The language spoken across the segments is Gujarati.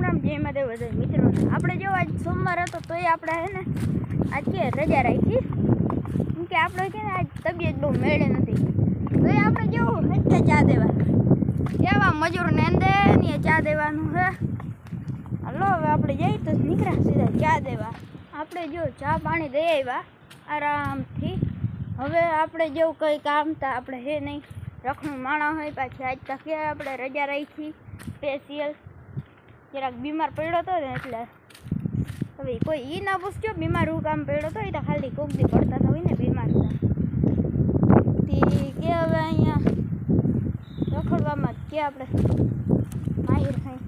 રામ જય માતા બધા મિત્રોને આપણે જો આજ સોમવાર હતો તોય આપણે હે ને આજ કે રજા રાખી કેમ કે આપણે કે ને આજ તબિયત બહુ મેળે નથી તોય આપણે જેવું એટલે ચા દેવા એવા મજૂરને અંદર ને ચા દેવાનું હે હલો હવે આપણે જઈએ તો નીકળ્યા સીધા ચા દેવા આપણે જો ચા પાણી દઈ આવ્યા આરામથી હવે આપણે જેવું કંઈ કામ તા આપણે હે નહીં રખનું માણા હોય પાછી આજ તક આપણે રજા રાખી સ્પેશિયલ જરાક બીમાર પડ્યો હતો ને એટલે હવે કોઈ એ ના પૂછજો બીમાર હું કામ પડ્યો હતો એ તો ખાલી કોક દી પડતા હોય ને બીમાર હતા કે હવે અહીંયા રખડવામાં કે આપણે માહિર થઈ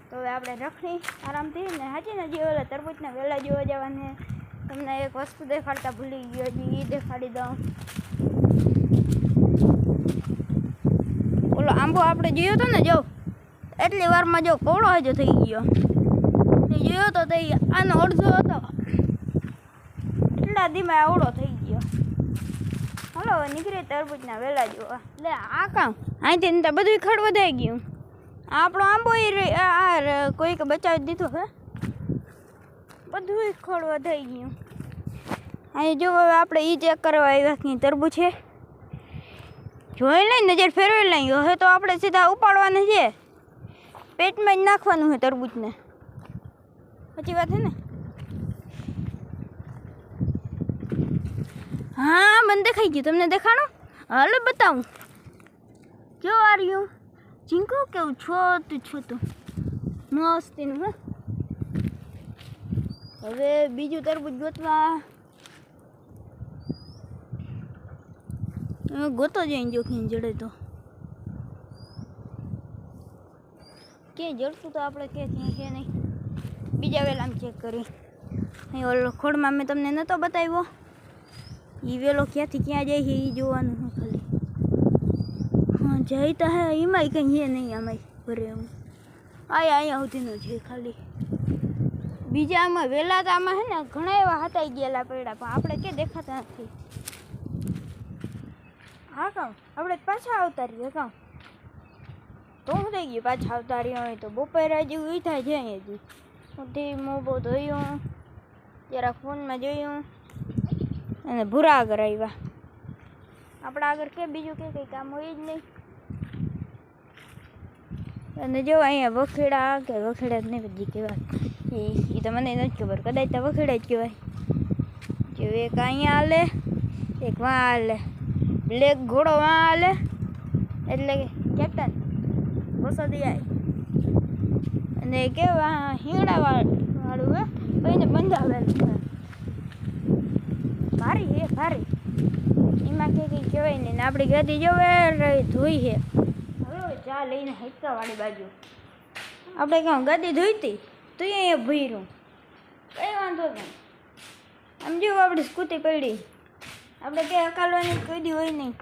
તો હવે આપણે રખડી આરામથી ને હાજી ને જે ઓલા તરબૂચના વેલા જોવા જવાને તમને એક વસ્તુ દેખાડતા ભૂલી ગયો હજી એ દેખાડી દઉં ઓલો આંબો આપણે જોયો હતો ને જો એટલી વારમાં જો કોળો હજો થઈ ગયો એ જોયો તો તે આનો અડધો હતો એટલા ધીમા આવડો થઈ ગયો હલો હવે નીકળી તરબૂચના વેલા જોવા એટલે આ કામ અહીંથી તો બધું ખડ વધાઈ ગયું આપણો આંબો આ કોઈક બચાવી દીધો હે બધું ખડ વધાઈ ગયું અહીં જો હવે આપણે એ ચેક કરવા આવ્યા કે તરબૂચ છે જોઈ લઈ નજર ફેરવી લઈ હવે તો આપણે સીધા ઉપાડવાના છે પેટમાં જ નાખવાનું છે તરબૂચને સાચી વાત છે ને હા મને દેખાઈ ગયું તમને દેખાડો હાલો બતાવું કેવું આ રહ્યું ચીંકુ કેવું છોતું છોતું મસ્તીનું હે હવે બીજું તરબૂચ ગોતવા ગોતો જઈને જોખીને જડે તો કે જડતું તો આપણે કે ત્યાં કે નહીં બીજા વેલામાં ચેક કરી અહીં ઓલો ખોડમાં મેં તમને નહોતો બતાવ્યો એ વેલો ક્યાંથી ક્યાં જાય છે એ જોવાનું હું ખાલી હા જાય તો હે એમાંય કંઈ છે નહીં આમાંય ભરે હું અહીંયા સુધીનું છે ખાલી બીજા આમાં વેલા તો આમાં હે ને ઘણા એવા હતાઈ ગયેલા પડ્યા પણ આપણે કે દેખાતા નથી હા કામ આપણે પાછા આવતા રહીએ કામ તો શું થઈ ગયું પાછા આવતા રહ્યા હોય તો બપોરે જેવું એ થાય છે હજી ઉઠી મોબો ધોયું જરા ફોનમાં જોયું અને ભૂરા આગળ આવ્યા આપણા આગળ કે બીજું કે કંઈ કામ હોય જ નહીં અને જો અહીંયા વખેડા કે વખેડા જ નહીં બધી કહેવાય એ તો મને નથી ખબર કદાચ તો વખેડા જ કહેવાય જો એક અહીંયા હાલે એક વાં હાલે બ્લેક ઘોડો વાં હાલે એટલે કે કેપ્ટન વસતી આય અને કેવા હીંગડા વાળું હે કોઈને બંધાવેલું છે ભારી હે ભારી એમાં કંઈ કહેવાય નહીં ને આપણી ગાદી જોવે ધોઈ છે હવે ચા લઈને હિંચકાવાળી બાજુ આપણે કહું ગાદી ધોઈતી તો અહીંયા ભૂર્યું કંઈ વાંધો નહીં આમ જો આપણી સ્કૂટી પડી આપણે કંઈ હકાલવાની કોઈ દી હોય નહીં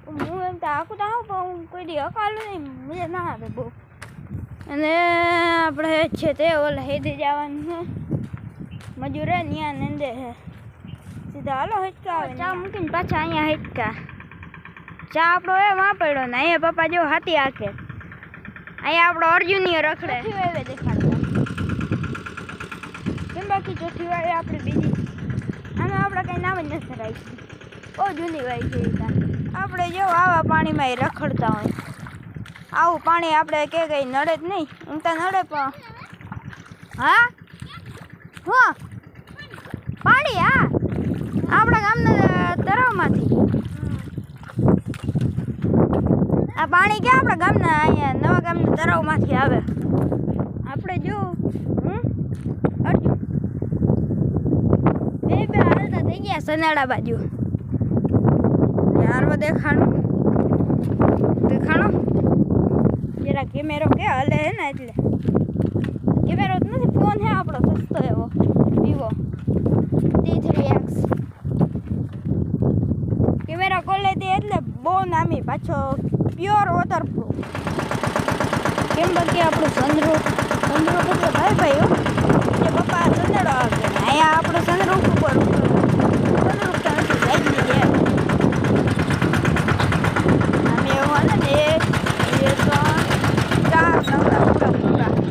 હું એમ તો આખું તો આવું પણ હું કોઈ દી હકાલું નહીં મજા ના આવે બહુ અને આપણે છે તે ઓલા હેદી જવાનું છે મજૂર હે ત્યાં નંદે છે સીધા હાલો હિંચકા ચા મૂકીને પાછા અહીંયા હિંચકા ચા આપણો એ વાં પડ્યો ને અહીંયા પપ્પા જો હાથી આંખે અહીંયા આપણો અર્જુનીય રખડે હવે દેખાડતા કેમ બાકી ચોથી વાળી આપણે બીજી આમાં આપણે કંઈ નામ જ નથી રાખ્યું બહુ જૂની વાય છે આપણે જો આવા પાણીમાં રખડતા હોય આવું પાણી આપણે કે કંઈ નડે જ નહીં હું તો નડે પણ હા હા પાણી હા આપણા ગામના તળાવમાંથી આ પાણી ક્યાં આપણા ગામના અહીંયા નવા ગામના તળાવમાંથી આવે આપણે જો અર્જુન બે હાલતા થઈ ગયા સનાડા બાજુ યાર દેખાણો જરા કેમેરો કે હલે હે ને એટલે કેમેરો જ નથી ફોન હે આપણો સસ્તો એવો વિવો D3X કેમેરા ખોલે તે એટલે બહુ નામી પાછો પ્યોર વોટરપ્રૂફ કેમ બાકી આપણું સનરૂફ એટલે ભાઈ હો જે પપ્પા સંદડો આવે અહીંયા આપણું સનરૂફ ઉપર સનરૂફ તો નથી જાય જ નહીં આમ એવું હાલે ને 1 2 3 4 નવરા પૂરા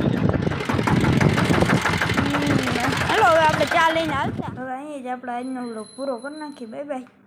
આપણે ચા લઈને આવતા. હવે અહીં જ આપણે આજનો વ્લોગ પૂરો કરી નાખીએ. Bye bye.